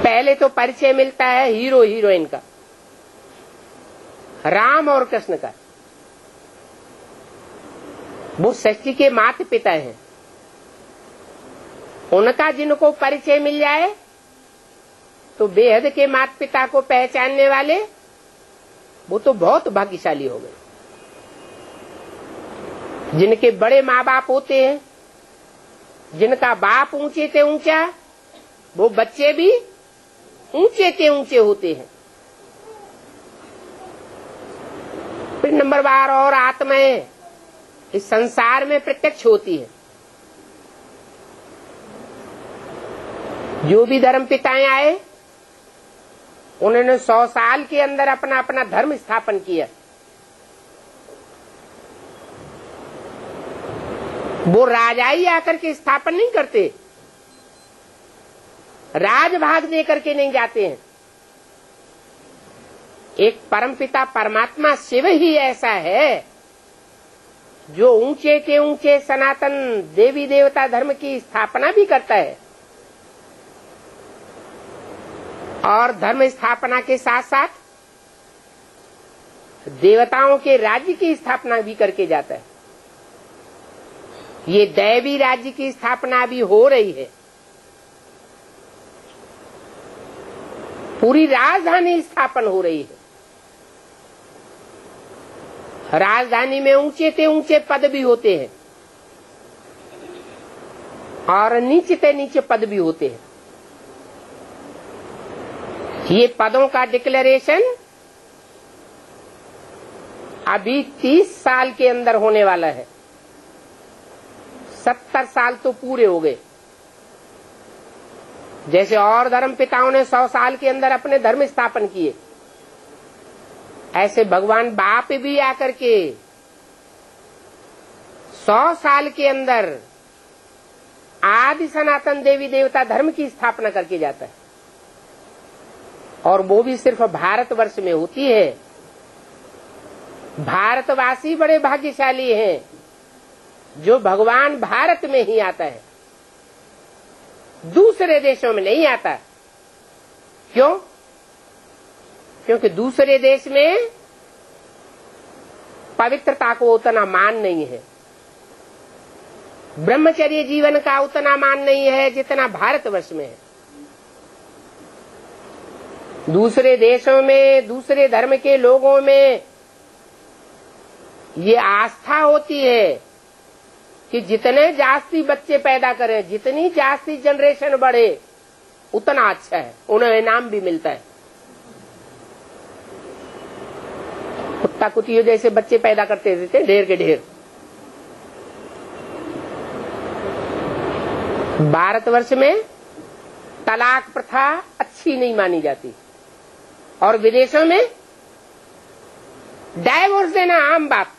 पहले तो परिचय मिलता है हीरो हीरोइन का, राम और कृष्ण का। वो षष्ठी के माता पिता हैं। उनका जिनको परिचय मिल जाए तो बेहद के माता पिता को पहचानने वाले वो तो बहुत भाग्यशाली हो गए। जिनके बड़े माँ बाप होते हैं, जिनका बाप ऊंचे से ऊंचा, वो बच्चे भी ऊंचे से ऊंचे होते हैं। फिर नंबर बार और आत्माएं इस संसार में प्रत्यक्ष होती है। जो भी धर्म पिताएं आए उन्होंने 100 साल के अंदर अपना अपना धर्म स्थापन किया। वो राजाई आकर के स्थापन नहीं करते, राजभाग दे करके नहीं जाते हैं। एक परमपिता परमात्मा शिव ही ऐसा है जो ऊंचे के ऊंचे सनातन देवी देवता धर्म की स्थापना भी करता है और धर्म स्थापना के साथ साथ देवताओं के राज्य की स्थापना भी करके जाता है। ये दैवी राज्य की स्थापना भी हो रही है। पूरी राजधानी स्थापन हो रही है। राजधानी में ऊंचे से ऊंचे पद भी होते हैं और नीचे से नीचे पद भी होते हैं। ये पदों का डिक्लेरेशन अभी 30 साल के अंदर होने वाला है। 70 साल तो पूरे हो गए। जैसे और धर्म पिताओं ने 100 साल के अंदर अपने धर्म स्थापन किए, ऐसे भगवान बाप भी आकर के 100 साल के अंदर आदि सनातन देवी देवता धर्म की स्थापना करके जाता है। और वो भी सिर्फ भारतवर्ष में होती है। भारतवासी बड़े भाग्यशाली हैं जो भगवान भारत में ही आता है, दूसरे देशों में नहीं आता। क्यों? क्योंकि दूसरे देश में पवित्रता को उतना मान नहीं है, ब्रह्मचर्य जीवन का उतना मान नहीं है जितना भारतवर्ष में है। दूसरे देशों में, दूसरे धर्म के लोगों में ये आस्था होती है कि जितने जास्ती बच्चे पैदा करें, जितनी जास्ती जनरेशन बढ़े, उतना अच्छा है, उन्हें इनाम भी मिलता है। कुत्ता कुतियों जैसे बच्चे पैदा करते रहते, ढेर के ढेर। भारतवर्ष में तलाक प्रथा अच्छी नहीं मानी जाती और विदेशों में डाइवोर्स देना आम बात।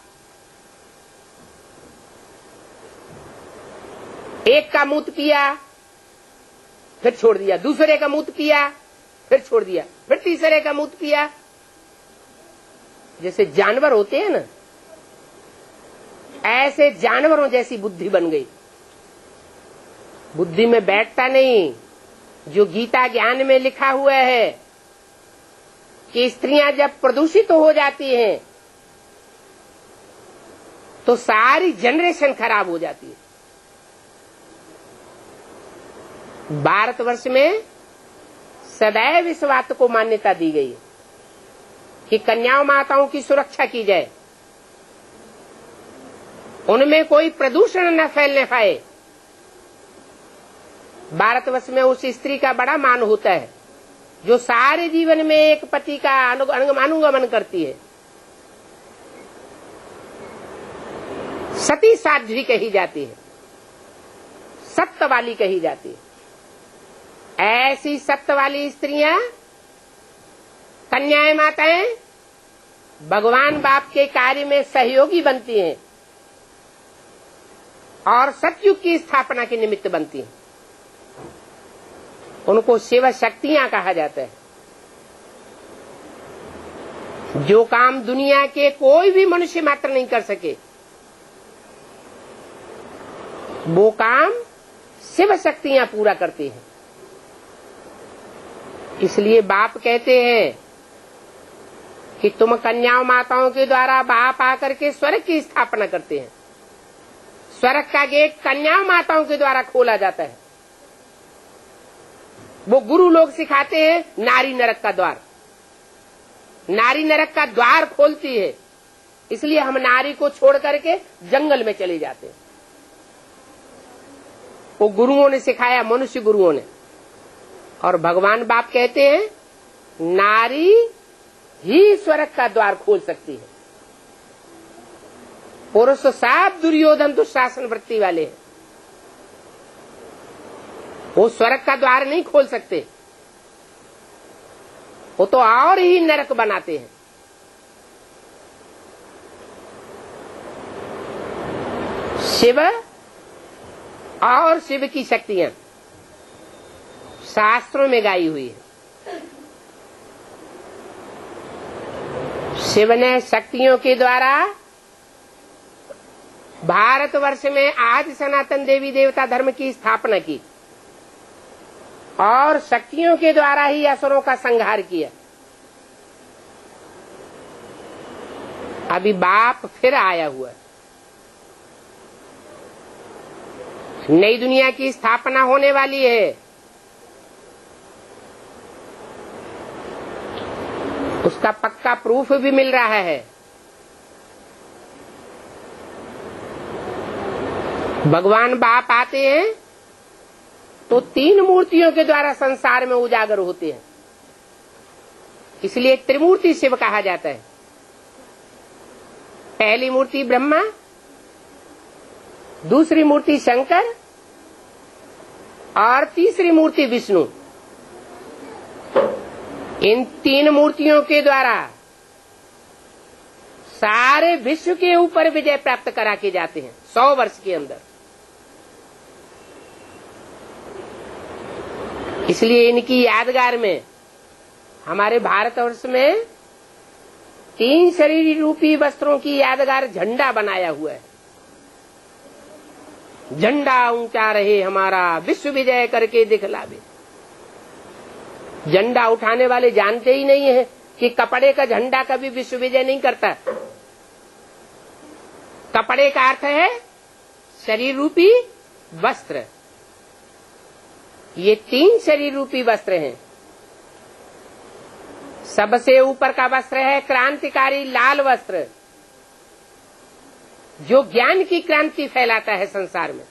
एक का मूत पिया फिर छोड़ दिया, दूसरे का मूत पिया फिर छोड़ दिया, फिर तीसरे का मूत पिया। जैसे जानवर होते हैं ना, ऐसे जानवरों जैसी बुद्धि बन गई। बुद्धि में बैठता नहीं जो गीता ज्ञान में लिखा हुआ है कि स्त्रियां जब प्रदूषित हो जाती हैं तो सारी जनरेशन खराब हो जाती है। भारतवर्ष में सदैव इस बात को मान्यता दी गई है कि कन्याओं माताओं की सुरक्षा की जाए, उनमें कोई प्रदूषण न फैलने पाए। भारतवर्ष में उस स्त्री का बड़ा मान होता है जो सारे जीवन में एक पति का अनुगमन करती है। सती साध्वी कही जाती है, सत्य वाली कही जाती है। ऐसी सत्य वाली स्त्रियां, कन्याएं माताएं भगवान बाप के कार्य में सहयोगी बनती हैं और सतयुग की स्थापना के निमित्त बनती हैं। उनको शिव शक्तियां कहा जाता है। जो काम दुनिया के कोई भी मनुष्य मात्र नहीं कर सके, वो काम शिव शक्तियां पूरा करती हैं। इसलिए बाप कहते हैं कि तुम कन्याओं माताओं के द्वारा बाप आकर के स्वर्ग की स्थापना करते हैं। स्वर्ग का गेट कन्याओं माताओं के द्वारा खोला जाता है। वो गुरु लोग सिखाते हैं नारी नरक का द्वार। नारी नरक का द्वार खोलती है, इसलिए हम नारी को छोड़ करके जंगल में चले जाते हैं। वो गुरुओं ने सिखाया, मनुष्य गुरुओं ने। और भगवान बाप कहते हैं नारी ही स्वर्ग का द्वार खोल सकती है। पुरुष सब दुर्योधन दुशासन वृत्ति वाले हैं, वो स्वर्ग का द्वार नहीं खोल सकते, वो तो और ही नरक बनाते हैं। शिव और शिव की शक्तियां शास्त्रों में गाई हुई है। शिव ने शक्तियों के द्वारा भारतवर्ष में आज सनातन देवी देवता धर्म की स्थापना की और शक्तियों के द्वारा ही असुरों का संहार किया। अभी बाप फिर आया हुआ है। नई दुनिया की स्थापना होने वाली है। उसका पक्का प्रूफ भी मिल रहा है। भगवान बाप आते हैं तो 3 मूर्तियों के द्वारा संसार में उजागर होते हैं, इसलिए त्रिमूर्ति शिव कहा जाता है। पहली मूर्ति ब्रह्मा, दूसरी मूर्ति शंकर और तीसरी मूर्ति विष्णु। इन 3 मूर्तियों के द्वारा सारे विश्व के ऊपर विजय प्राप्त करा के जाते हैं 100 वर्ष के अंदर। इसलिए इनकी यादगार में हमारे भारतवर्ष में 3 शरीर रूपी वस्त्रों की यादगार झंडा बनाया हुआ है। झंडा ऊंचा रहे हमारा, विश्व विजय करके दिखलावे। झंडा उठाने वाले जानते ही नहीं है कि कपड़े का झंडा कभी विश्व विजय नहीं करता। कपड़े का अर्थ है शरीर रूपी वस्त्र। ये 3 शरीर रूपी वस्त्र हैं। सबसे ऊपर का वस्त्र है क्रांतिकारी लाल वस्त्र, जो ज्ञान की क्रांति फैलाता है संसार में।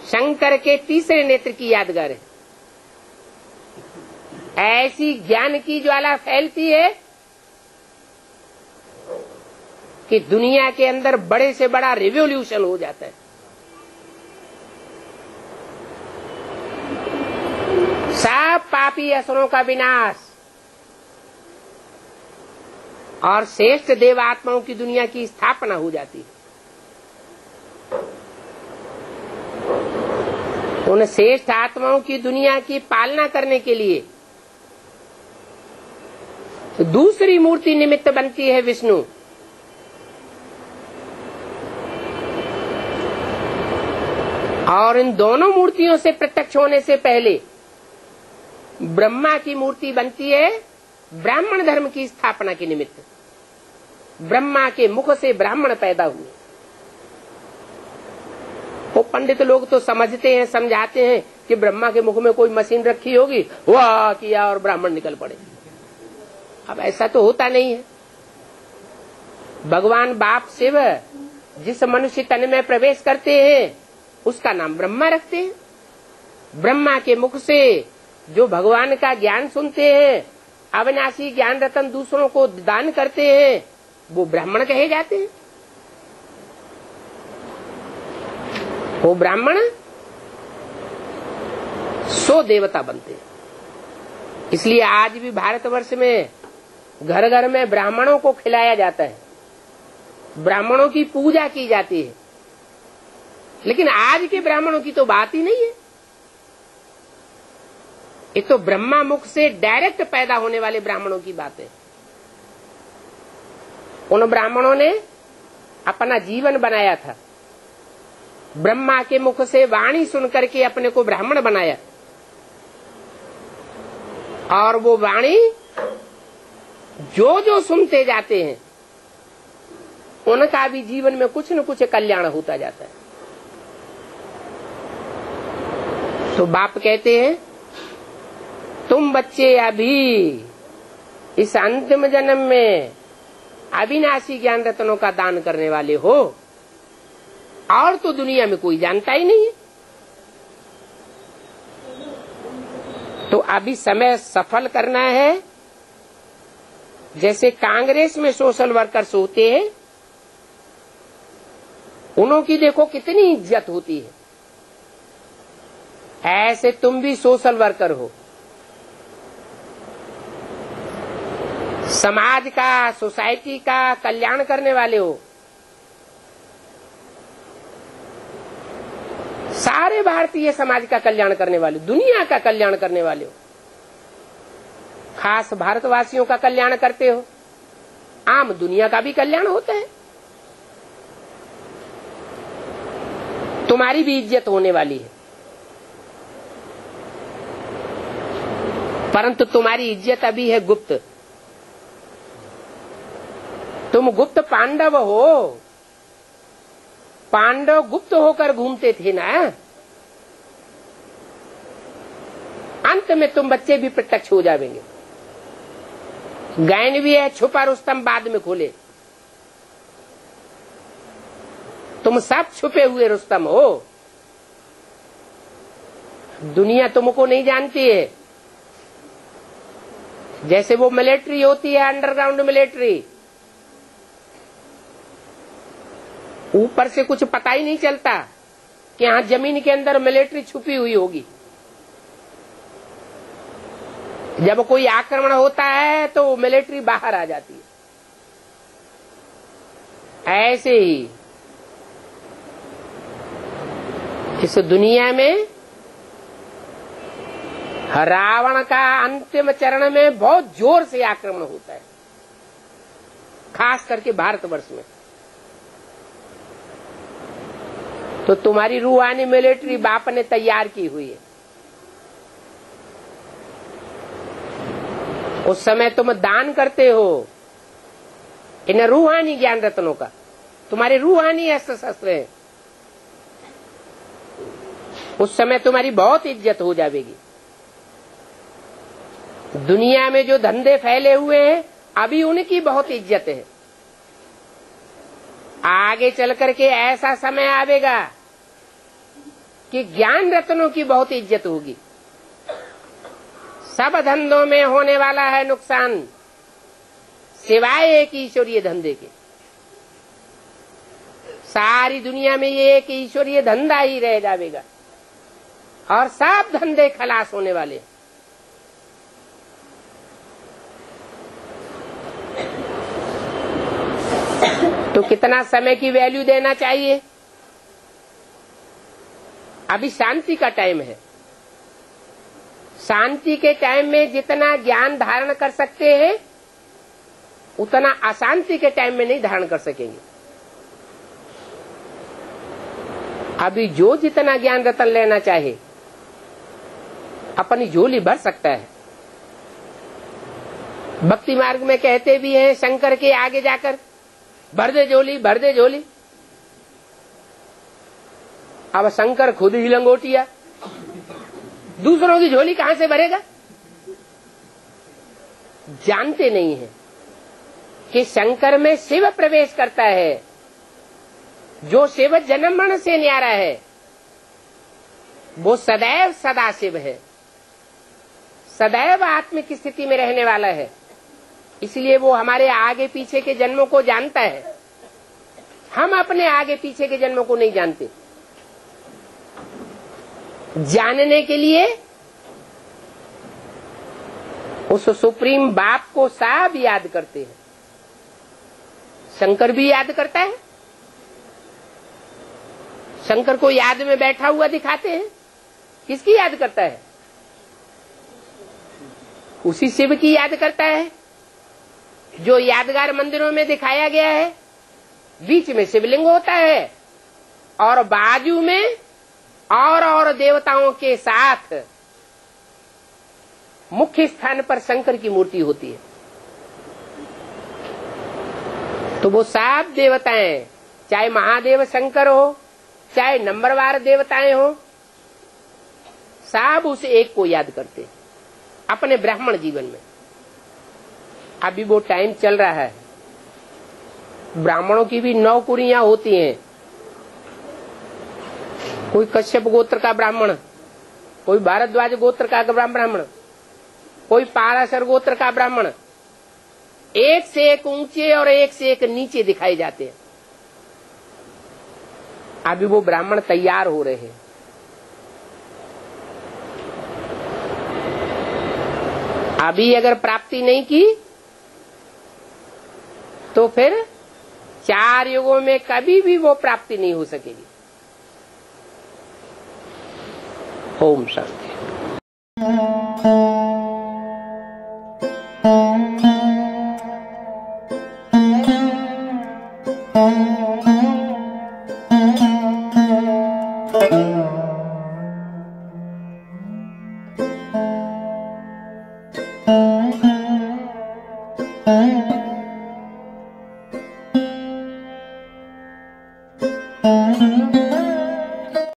शंकर के तीसरे नेत्र की यादगार है। ऐसी ज्ञान की ज्वाला फैलती है कि दुनिया के अंदर बड़े से बड़ा रिवॉल्यूशन हो जाता है। सब पापी असुरों का विनाश और श्रेष्ठ देवात्माओं की दुनिया की स्थापना हो जाती है। उन श्रेष्ठ आत्माओं की दुनिया की पालना करने के लिए दूसरी मूर्ति निमित्त बनती है विष्णु। और इन दोनों मूर्तियों से प्रत्यक्ष होने से पहले ब्रह्मा की मूर्ति बनती है ब्राह्मण धर्म की स्थापना के निमित्त। ब्रह्मा के मुख से ब्राह्मण पैदा हुए। वो पंडित लोग तो समझते हैं, समझाते हैं कि ब्रह्मा के मुख में कोई मशीन रखी होगी, वाह किया और ब्राह्मण निकल पड़े। अब ऐसा तो होता नहीं है। भगवान बाप शिव जिस मनुष्य तन में प्रवेश करते हैं उसका नाम ब्रह्मा रखते हैं। ब्रह्मा के मुख से जो भगवान का ज्ञान सुनते हैं, अविनाशी ज्ञान रतन दूसरों को दान करते हैं, वो ब्राह्मण कहे जाते हैं। वो ब्राह्मण 100 देवता बनते हैं। इसलिए आज भी भारतवर्ष में घर घर में ब्राह्मणों को खिलाया जाता है, ब्राह्मणों की पूजा की जाती है। लेकिन आज के ब्राह्मणों की तो बात ही नहीं है। ये तो ब्रह्मा मुख से डायरेक्ट पैदा होने वाले ब्राह्मणों की बात है। उन ब्राह्मणों ने अपना जीवन बनाया था, ब्रह्मा के मुख से वाणी सुन करके अपने को ब्राह्मण बनाया, और वो वाणी जो जो सुनते जाते हैं उनका भी जीवन में कुछ न कुछ कल्याण होता जाता है। तो बाप कहते हैं तुम बच्चे अभी इस अंतिम जन्म में अविनाशी ज्ञान रत्नों का दान करने वाले हो, और तो दुनिया में कोई जानता ही नहीं है। तो अभी समय सफल करना है। जैसे कांग्रेस में सोशल वर्कर्स होते हैं, उनकी देखो कितनी इज्जत होती है, ऐसे तुम भी सोशल वर्कर हो। समाज का, सोसाइटी का कल्याण करने वाले हो। सारे भारतीय समाज का कल्याण करने वाले, दुनिया का कल्याण करने वाले हो। खास भारतवासियों का कल्याण करते हो, आम दुनिया का भी कल्याण होता है। तुम्हारी भी इज्जत होने वाली है, परंतु तुम्हारी इज्जत अभी है गुप्त। तुम गुप्त पांडव हो। पांडव गुप्त होकर घूमते थे ना, अंत में तुम बच्चे भी प्रत्यक्ष हो जाएंगे। गायन भी है, छुपा रुस्तम बाद में खोले। तुम सब छुपे हुए रुस्तम हो। दुनिया तुमको नहीं जानती है। जैसे वो मिलिट्री होती है, अंडरग्राउंड मिलिट्री, ऊपर से कुछ पता ही नहीं चलता कि यहाँ जमीन के अंदर मिलिट्री छुपी हुई होगी। जब कोई आक्रमण होता है तो मिलिट्री बाहर आ जाती है। ऐसे ही इस दुनिया में रावण का अंतिम चरण में बहुत जोर से आक्रमण होता है, खास करके भारतवर्ष में। तो तुम्हारी रूहानी मिलिट्री बाप ने तैयार की हुई है। उस समय तुम दान करते हो इन रूहानी ज्ञान रत्नों का। तुम्हारे रूहानी अस्त्र शस्त्र है। उस समय तुम्हारी बहुत इज्जत हो जाएगी। दुनिया में जो धंधे फैले हुए हैं, अभी उनकी बहुत इज्जत है। आगे चल करके ऐसा समय आवेगा कि ज्ञान रत्नों की बहुत इज्जत होगी। सब धंधों में होने वाला है नुकसान, सिवाय एक ईश्वरीय धंधे के। सारी दुनिया में ये एक ईश्वरीय धंधा ही रह जाएगा और सब धंधे खलास होने वाले। तो कितना समय की वैल्यू देना चाहिए? अभी शांति का टाइम है। शांति के टाइम में जितना ज्ञान धारण कर सकते हैं, उतना अशांति के टाइम में नहीं धारण कर सकेंगे। अभी जो जितना ज्ञान रतन लेना चाहे, अपनी झोली भर सकता है। भक्ति मार्ग में कहते भी हैं शंकर के आगे जाकर, भर दे झोली, भर दे झोली। अब शंकर खुद ही लंगोटिया, दूसरों की झोली कहां से भरेगा? जानते नहीं है कि शंकर में शिव प्रवेश करता है। जो शिव जन्म मरण से न्यारा है, वो सदैव सदा शिव है, सदैव आत्म की स्थिति में रहने वाला है। इसलिए वो हमारे आगे पीछे के जन्मों को जानता है। हम अपने आगे पीछे के जन्मों को नहीं जानते। जानने के लिए उस सुप्रीम बाप को सब याद करते हैं। शंकर भी याद करता है। शंकर को याद में बैठा हुआ दिखाते हैं। किसकी याद करता है? उसी शिव की याद करता है जो यादगार मंदिरों में दिखाया गया है। बीच में शिवलिंग होता है और बाजू में और देवताओं के साथ मुख्य स्थान पर शंकर की मूर्ति होती है। तो वो सात देवताएं, चाहे महादेव शंकर हो, चाहे नंबरवार देवताएं हो, सब उस एक को याद करते अपने ब्राह्मण जीवन में। अभी वो टाइम चल रहा है, ब्राह्मणों की भी 9 कुरियां होती हैं। कोई कश्यप गोत्र का ब्राह्मण, कोई भारद्वाज गोत्र का ब्राह्मण, कोई पाराशर गोत्र का ब्राह्मण, एक से एक ऊंचे और एक से एक नीचे दिखाई जाते हैं। अभी वो ब्राह्मण तैयार हो रहे हैं। अभी अगर प्राप्ति नहीं की तो फिर 4 युगों में कभी भी वो प्राप्ति नहीं हो सकेगी। ओम शांति। Mm-hmm.